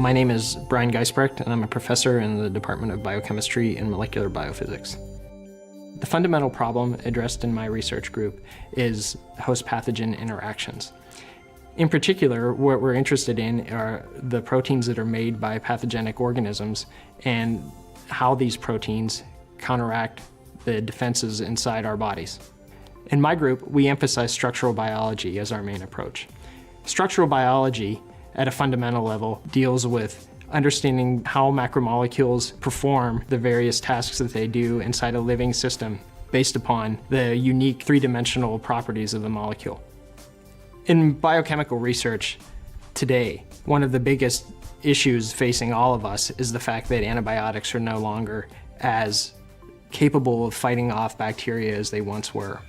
My name is Brian Gaaspert, and I'm a professor in the Department of Biochemistry and Molecular Biophysics. The fundamental problem addressed in my research group is host-pathogen interactions. In particular, what we're interested in are the proteins that are made by pathogenic organisms and how these proteins counteract the defenses inside our bodies. In my group, we emphasize structural biology as our main approach. Structural biology, at a fundamental level, deals with understanding how macromolecules perform the various tasks that they do inside a living system based upon the unique three-dimensional properties of the molecule. In biochemical research today, one of the biggest issues facing all of us is the fact that antibiotics are no longer as capable of fighting off bacteria as they once were.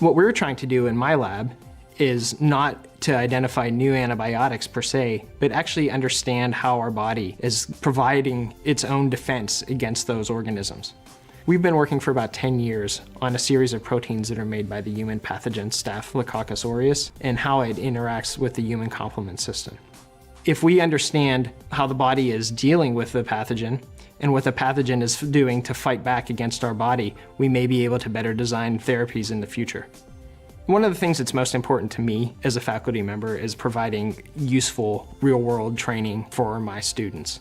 What we're trying to do in my lab is not to identify new antibiotics per se, but actually understand how our body is providing its own defense against those organisms. We've been working for about 10 years on a series of proteins that are made by the human pathogen Staphylococcus aureus and how it interacts with the human complement system. If we understand how the body is dealing with the pathogen and what the pathogen is doing to fight back against our body, we may be able to better design therapies in the future. One of the things that's most important to me as a faculty member is providing useful real-world training for my students.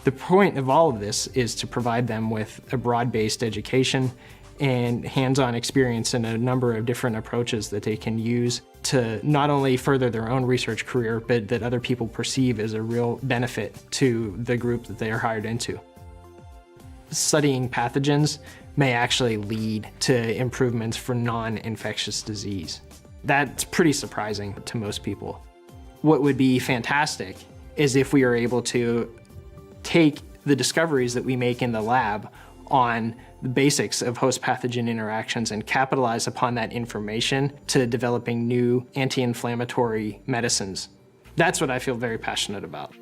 The point of all of this is to provide them with a broad-based education and hands-on experience in a number of different approaches that they can use to not only further their own research career, but that other people perceive as a real benefit to the group that they are hired into. Studying pathogens may actually lead to improvements for non-infectious disease. That's pretty surprising to most people. What would be fantastic is if we are able to take the discoveries that we make in the lab on the basics of host pathogen interactions and capitalize upon that information to developing new anti-inflammatory medicines. That's what I feel very passionate about.